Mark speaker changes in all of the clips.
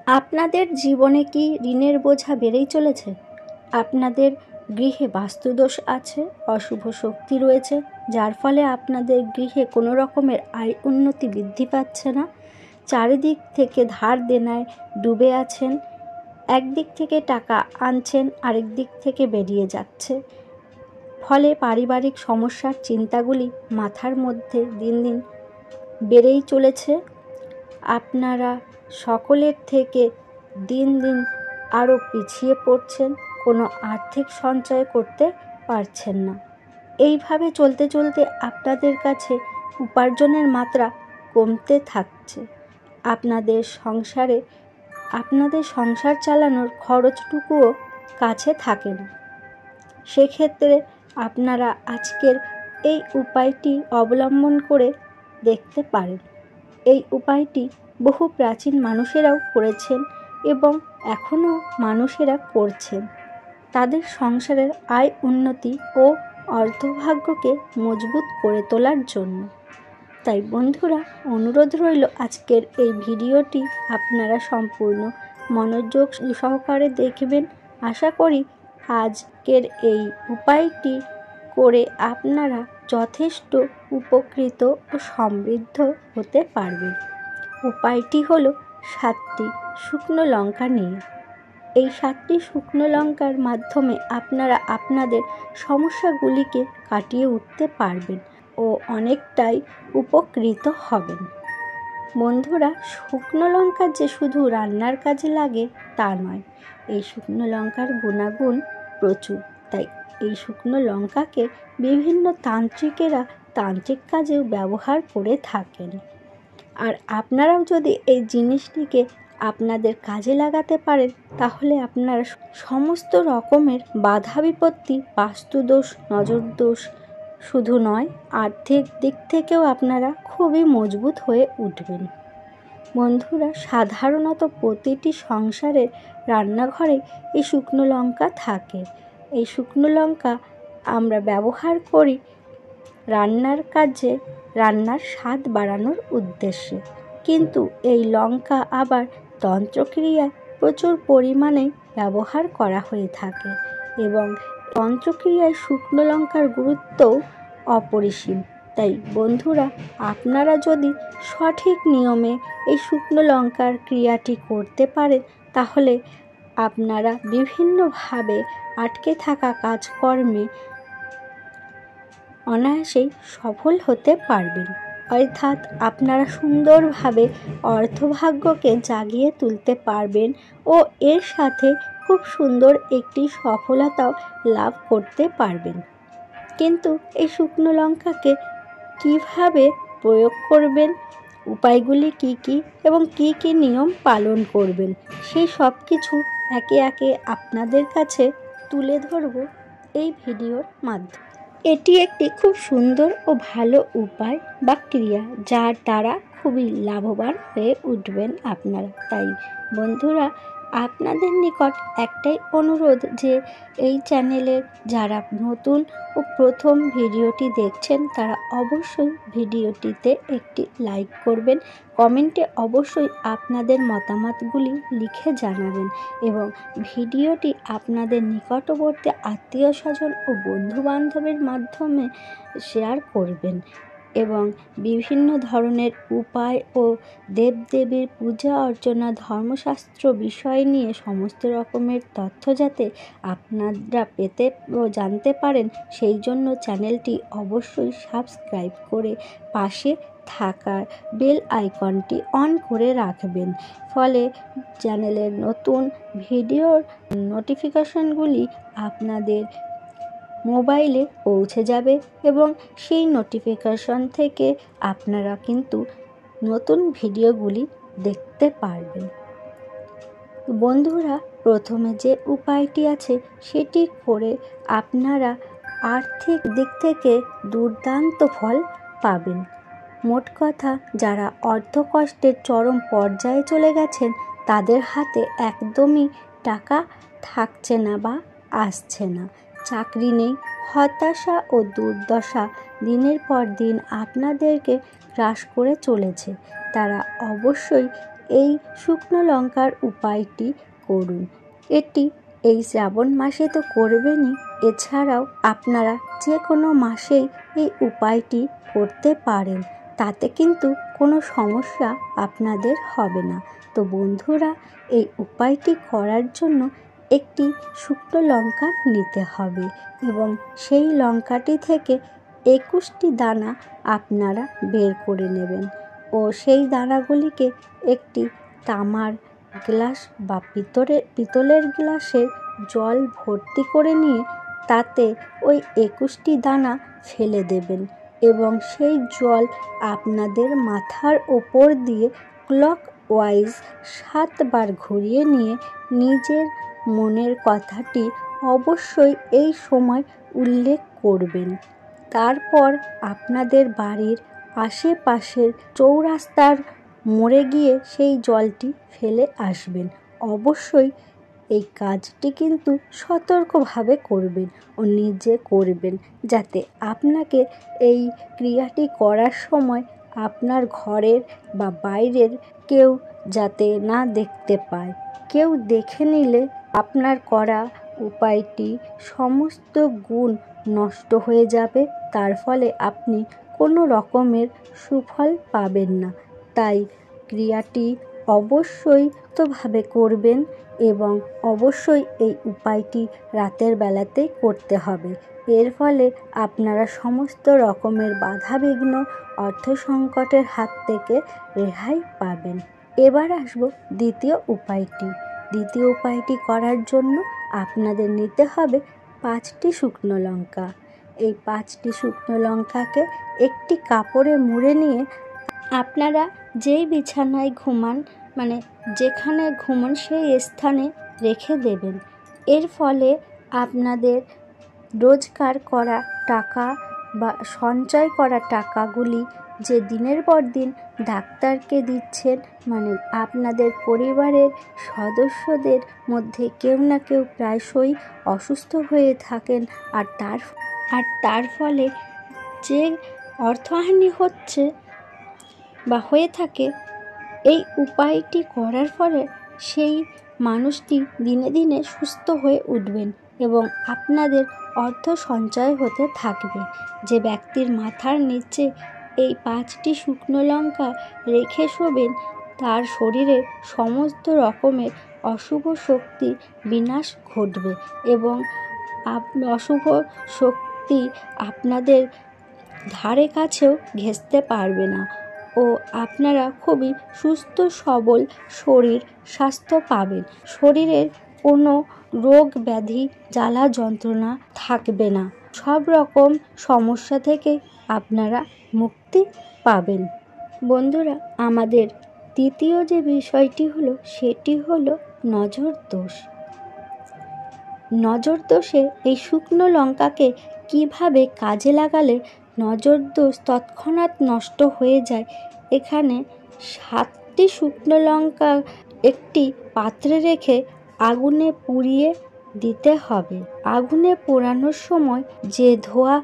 Speaker 1: আপনাদের জীবনে কি ঋণের বোঝা বেড়েই চলেছে? আপনাদের গৃহে বাস্তুদোষ আছে, অশুভ শক্তি রয়েছে, যার ফলে আপনাদের গৃহে কোনো রকমের আয় উন্নতি বৃদ্ধি পাচ্ছে না। চারিদিক থেকে ধার দেনায় ডুবে আছেন। একদিক থেকে টাকা আনছেন, আরেক দিক থেকে বেরিয়ে যাচ্ছে। ফলে পারিবারিক সমস্যার চিন্তাগুলি মাথার মধ্যে দিন দিন বেড়েই চলেছে। আপনারা সকলের থেকে দিন দিন আরও পিছিয়ে পড়ছেন, কোনো আর্থিক সঞ্চয় করতে পারছেন না। এইভাবে চলতে চলতে আপনাদের কাছে উপার্জনের মাত্রা কমতে থাকছে। আপনাদের সংসার চালানোর খরচটুকুও কাছে থাকে না। সেক্ষেত্রে আপনারা আজকের এই উপায়টি অবলম্বন করে দেখতে পারেন। এই উপায়টি বহু প্রাচীন মানুষেরাও করেছেন এবং এখনও মানুষেরা করছেন তাদের সংসারের আয় উন্নতি ও অর্থভাগ্যকে মজবুত করে তোলার জন্য। তাই বন্ধুরা, অনুরোধ রইল আজকের এই ভিডিওটি আপনারা সম্পূর্ণ মনোযোগ সহকারে দেখবেন। আশা করি আজকের এই উপায়টি করে আপনারা যথেষ্ট উপকৃত ও সমৃদ্ধ হতে পারবেন। উপায়টি হলো 7টি শুকনো লঙ্কা নিয়ে। এই 7টি শুকনো লঙ্কার মাধ্যমে আপনারা আপনাদের সমস্যাগুলিকে কাটিয়ে উঠতে পারবেন ও অনেকটাই উপকৃত হবেন। বন্ধুরা, শুকনো লঙ্কা যে শুধু রান্নার কাজে লাগে তা নয়, এই শুকনো লঙ্কার গুণাগুণ প্রচুর। তাই এই শুকনো লঙ্কাকে বিভিন্ন তান্ত্রিকেরা তান্ত্রিক কাজেও ব্যবহার করে থাকেন। আর আপনারাও যদি এই জিনিসটিকে আপনাদের কাজে লাগাতে পারেন, তাহলে আপনারা সমস্ত রকমের বাধা বিপত্তি, বাস্তুদোষ, নজরদোষ শুধু নয়, আর্থিক দিক থেকেও আপনারা খুবই মজবুত হয়ে উঠবেন। বন্ধুরা, সাধারণত প্রতিটি সংসারের রান্নাঘরে এই শুকনো লঙ্কা থাকে। এই শুকনো লঙ্কা আমরা ব্যবহার করি রান্নার কাজে, রান্নার স্বাদ বাড়ানোর উদ্দেশ্যে। কিন্তু এই লঙ্কা আবার তন্ত্রক্রিয়ায় প্রচুর পরিমাণে ব্যবহার করা হয়ে থাকে এবং তন্ত্রক্রিয়ায় শুকনো লঙ্কার গুরুত্বও অপরিসীম। তাই বন্ধুরা, আপনারা যদি সঠিক নিয়মে এই শুকনো লঙ্কার ক্রিয়াটি করতে পারেন, তাহলে আপনারা বিভিন্নভাবে আটকে থাকা কাজকর্মে অনায়াসেই সফল হতে পারবেন। অর্থাৎ আপনারা সুন্দরভাবে অর্থভাগ্যকে জাগিয়ে তুলতে পারবেন ও এর সাথে খুব সুন্দর একটি সফলতাও লাভ করতে পারবেন। কিন্তু এই শুকনো লঙ্কাকে কিভাবে প্রয়োগ করবেন, উপায়গুলি কি কি এবং কি কি নিয়ম পালন করবেন, সেই সব কিছু একে একে আপনাদের কাছে তুলে ধরব এই ভিডিওর মাধ্যমে। এটি একটি খুব সুন্দর ও ভালো উপায় বা ক্রিয়া, যার দ্বারা খুবই লাভবান হয়ে উঠবেন আপনারা। তাই বন্ধুরা, আপনাদের নিকট একটাই অনুরোধ যে এই চ্যানেলের যারা নতুন ও প্রথম ভিডিওটি দেখছেন, তারা অবশ্যই ভিডিওটিতে একটি লাইক করবেন, কমেন্টে অবশ্যই আপনাদের মতামতগুলি লিখে জানাবেন এবং ভিডিওটি আপনাদের নিকটবর্তী আত্মীয় স্বজন ও বন্ধুবান্ধবের মাধ্যমে শেয়ার করবেন এবং বিভিন্ন ধরনের উপায় ও দেবদেবীর পূজা অর্চনা, ধর্মশাস্ত্র বিষয় নিয়ে সমস্ত রকমের তথ্য যাতে আপনারা পেতে ও জানতে পারেন, সেই জন্য চ্যানেলটি অবশ্যই সাবস্ক্রাইব করে পাশে থাকার বেল আইকনটি অন করে রাখবেন। ফলে চ্যানেলের নতুন ভিডিওর নোটিফিকেশনগুলি আপনাদের মোবাইলে পৌঁছে যাবে এবং সেই নোটিফিকেশন থেকে আপনারা কিন্তু নতুন ভিডিওগুলি দেখতে পারবেন। বন্ধুরা, প্রথমে যে উপায়টি আছে সেটি করে আপনারা আর্থিক দিক থেকে দুর্দান্ত ফল পাবেন। মোট কথা, যারা অর্থকষ্টের চরম পর্যায়ে চলে গেছেন, তাদের হাতে একদমই টাকা থাকছে না বা আসছে না, চাকরি নেই, হতাশা ও দুর্দশা দিনের পর দিন আপনাদেরকে গ্রাস করে চলেছে, তারা অবশ্যই এই শুকনো লঙ্কার উপায়টি করুন। এটি এই শ্রাবণ মাসে তো করবেনই, এছাড়াও আপনারা যে কোনো মাসেই এই উপায়টি করতে পারেন, তাতে কিন্তু কোনো সমস্যা আপনাদের হবে না। তো বন্ধুরা, এই উপায়টি করার জন্য একটি শুকনো লঙ্কা নিতে হবে এবং সেই লঙ্কাটি থেকে 21টি দানা আপনারা বের করে নেবেন ও সেই দানাগুলিকে একটি তামার গ্লাস বা পিতলের গ্লাসে জল ভর্তি করে নিয়ে তাতে ওই 21টি দানা ফেলে দেবেন এবং সেই জল আপনাদের মাথার ওপর দিয়ে ক্লকওয়াইজ 7 বার ঘুরিয়ে নিয়ে নিজের মনের কথাটি অবশ্যই এই সময় উল্লেখ করবেন। তারপর আপনাদের বাড়ির আশেপাশের চৌরাস্তার মোড়ে গিয়ে সেই জলটি ফেলে আসবেন। অবশ্যই এই কাজটি কিন্তু সতর্কভাবে করবেন ও নিজে করবেন, যাতে আপনাকে এই ক্রিয়াটি করার সময় আপনার ঘরের বা বাইরের কেউ যাতে না দেখতে পায়। কেউ দেখে নিলে আপনার করা উপায়টি সমস্ত গুণ নষ্ট হয়ে যাবে, তার ফলে আপনি কোনো রকমের সুফল পাবেন না। তাই ক্রিয়াটি অবশ্যই ভাবে করবেন এবং অবশ্যই এই উপায়টি রাতের বেলাতেই করতে হবে। এর ফলে আপনারা সমস্ত রকমের বাধাবিঘ্ন, অর্থ সংকটের হাত থেকে রেহাই পাবেন। এবার আসব দ্বিতীয় উপায়টি। দ্বিতীয় উপায়টি করার জন্য আপনাদের নিতে হবে 5টি শুকনো লঙ্কা। এই 5টি শুকনো লঙ্কাকে একটি কাপড়ে মুড়ে নিয়ে আপনারা যেই বিছানায় ঘুমান, মানে যেখানে ঘুমান সেই স্থানে রেখে দেবেন। এর ফলে আপনাদের রোজগার করা টাকা বা সঞ্চয় করা টাকাগুলি যে দিনের পর দিন ডাক্তারকে দিচ্ছেন, মানে আপনাদের পরিবারের সদস্যদের মধ্যে কেউ না কেউ প্রায়শই অসুস্থ হয়ে থাকেন, আর তার ফলে যে অর্থহানি হচ্ছে বা হয়ে থাকে, এই উপায়টি করার ফলে সেই মানুষটি দিনে দিনে সুস্থ হয়ে উঠবেন এবং আপনাদের অর্থ সঞ্চয় হতে থাকবে। যে ব্যক্তির মাথার নিচে এই 5টি শুকনো লঙ্কা রেখে শোবেন, তার শরীরে সমস্ত রকমের অশুভ শক্তি বিনাশ ঘটবে এবং অশুভ শক্তি আপনাদের ধারে কাছেও ঘেঁষতে পারবে না ও আপনারা খুবই সুস্থ সবল শরীর স্বাস্থ্য পাবেন। শরীরের কোনো রোগ ব্যাধি জ্বালা যন্ত্রণা থাকবে না। সব রকম সমস্যা থেকে আপনারা মুক্তি পাবেন। বন্ধুরা, আমাদের তৃতীয় যে বিষয়টি হলো সেটি হলো নজর দোষ। নজর দোষে এই শুকনো লঙ্কাকে কিভাবে কাজে লাগালে নজর দোষ তৎক্ষণাৎ নষ্ট হয়ে যায়, এখানে 7টি শুকনো লঙ্কা একটি পাত্রে রেখে আগুনে পুড়িয়ে দিতে হবে। আগুনে পোড়ানোর সময় যে ধোঁয়া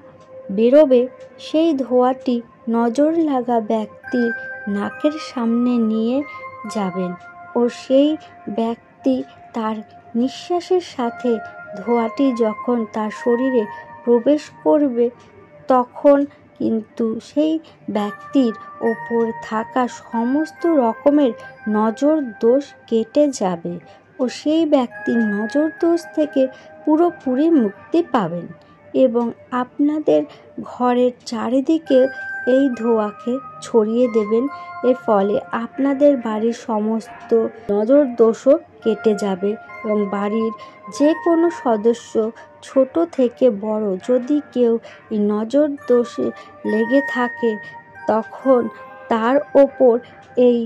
Speaker 1: বেরোবে, সেই ধোঁয়াটি নজর লাগা ব্যক্তির নাকের সামনে নিয়ে যাবেন ও সেই ব্যক্তি তার নিঃশ্বাসের সাথে ধোঁয়াটি যখন তার শরীরে প্রবেশ করবে, তখন কিন্তু সেই ব্যক্তির ওপর থাকা সমস্ত রকমের নজর দোষ কেটে যাবে ও সেই ব্যক্তির নজর দোষ থেকে পুরোপুরি মুক্তি পাবেন এবং আপনাদের ঘরের চারিদিকে এই ধোঁয়াকে ছড়িয়ে দেবেন। এর ফলে আপনাদের বাড়ির সমস্ত নজর দোষও কেটে যাবে এবং বাড়ির যে কোনো সদস্য, ছোট থেকে বড়, যদি কেউ এই নজর দোষে লেগে থাকে, তখন তার ওপর এই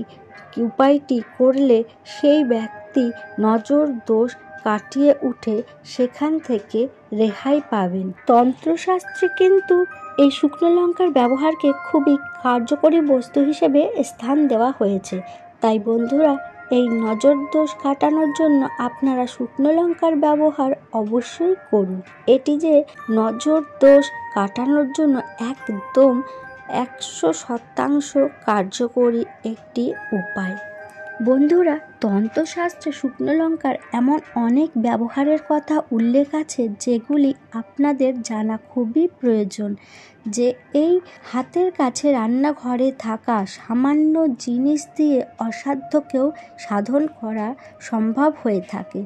Speaker 1: উপায়টি করলে সেই ব্যক্তি নজর দোষ কাটিয়ে উঠে সেখান থেকে রেহাই পাবেন। তন্ত্রশাস্ত্রে কিন্তু এই শুকনো লঙ্কার ব্যবহারকে খুবই কার্যকরী বস্তু হিসেবে স্থান দেওয়া হয়েছে। তাই বন্ধুরা, এই নজর দোষ কাটানোর জন্য আপনারা শুকনো লঙ্কার ব্যবহার অবশ্যই করুন। এটি যে নজর দোষ কাটানোর জন্য একদম 100% কার্যকরী একটি উপায়। বন্ধুরা, তন্ত্রশাস্ত্রে শুকনো লঙ্কার এমন অনেক ব্যবহারের কথা উল্লেখ আছে যেগুলি আপনাদের জানা খুবই প্রয়োজন। যে এই হাতের কাছে রান্নাঘরে থাকা সামান্য জিনিস দিয়ে অসাধ্যকেও সাধন করা সম্ভব হয়ে থাকে।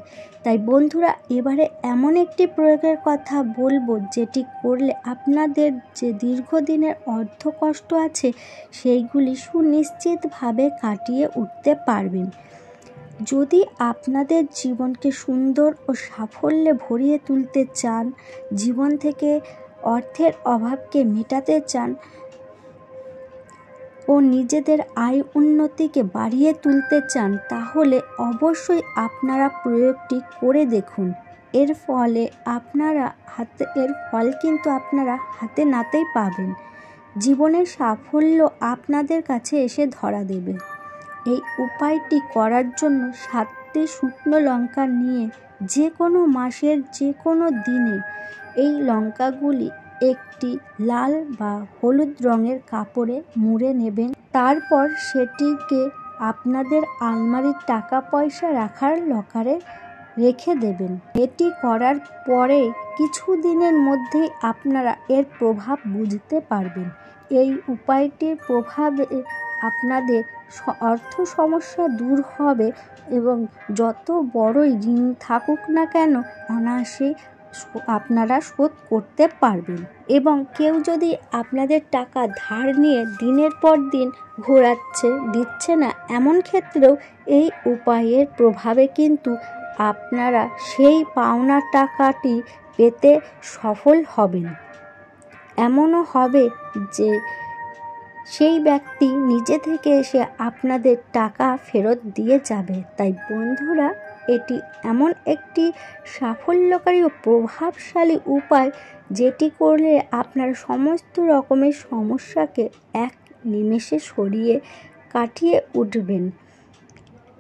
Speaker 1: তাই বন্ধুরা, এবারে এমন একটি প্রয়োগের কথা বলবো যেটি করলে আপনাদের যে দীর্ঘদিনের অর্থকষ্ট আছে সেইগুলি সুনিশ্চিতভাবে কাটিয়ে উঠতে পারবেন। যদি আপনাদের জীবনকে সুন্দর ও সাফল্যে ভরিয়ে তুলতে চান, জীবন থেকে অর্থের অভাবকে মেটাতে চান ও নিজেদের আয় উন্নতিকে বাড়িয়ে তুলতে চান, তাহলে অবশ্যই আপনারা প্রয়োগটি করে দেখুন। এর ফল কিন্তু আপনারা হাতে নাতেই পাবেন। জীবনের সাফল্য আপনাদের কাছে এসে ধরা দেবে। এই উপায়টি করার জন্য 7টি শুকনো লঙ্কা নিয়ে যে কোনো মাসের যে কোনো দিনে এই লঙ্কাগুলি একটি লাল বা হলুদ রঙের কাপড়ে মুড়ে নেবেন। তারপর সেটিকে আপনাদের আলমারির টাকা পয়সা রাখার লকারে রেখে দেবেন। এটি করার পরে কিছু দিনের মধ্যেই আপনারা এর প্রভাব বুঝতে পারবেন। এই উপায়টির প্রভাবে আপনাদের অর্থ সমস্যা দূর হবে এবং যত বড়ই ঋণ থাকুক না কেন অনায়াসেই আপনারা শোধ করতে পারবেন। এবং কেউ যদি আপনাদের টাকা ধার নিয়ে দিনের পর দিন দিচ্ছে না, এমন ক্ষেত্রেও এই উপায়ের প্রভাবে কিন্তু আপনারা সেই পাওনা টাকাটি পেতে সফল হবেন। এমনও হবে যে সেই ব্যক্তি নিজে থেকে এসে আপনাদের টাকা ফেরত দিয়ে যাবে। তাই বন্ধুরা, এটি এমন একটি সাফল্যকারী ও প্রভাবশালী উপায় যেটি করলে আপনারা সমস্ত রকমের সমস্যাকে এক নিমেষে কাটিয়ে উঠবেন।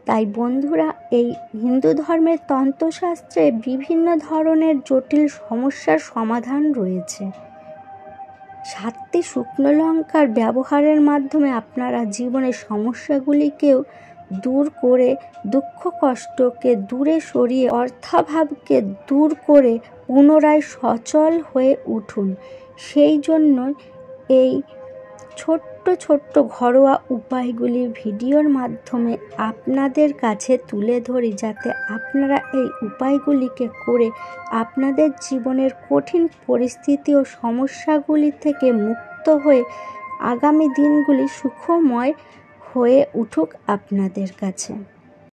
Speaker 1: তাই বন্ধুরা, এই হিন্দু ধর্মের তন্ত্রশাস্ত্রে বিভিন্ন ধরনের জটিল সমস্যার সমাধান রয়েছে। 7টি শুকনো লঙ্কার ব্যবহারের মাধ্যমে আপনারা জীবনের সমস্যাগুলিকেও দূর করে, দুঃখ কষ্টকে দূরে সরিয়ে, অর্থাভাবকে দূর করে পুনরায় সচল হয়ে উঠুন। সেই জন্য এই ছোট্ট ঘরোয়া উপায়গুলি ভিডিওর মাধ্যমে আপনাদের কাছে তুলে ধরি, যাতে আপনারা এই উপায়গুলিকে করে আপনাদের জীবনের কঠিন পরিস্থিতি ও সমস্যাগুলি থেকে মুক্ত হয়ে আগামী দিনগুলি সুখময় হয়ে উঠুক আপনাদের কাছে।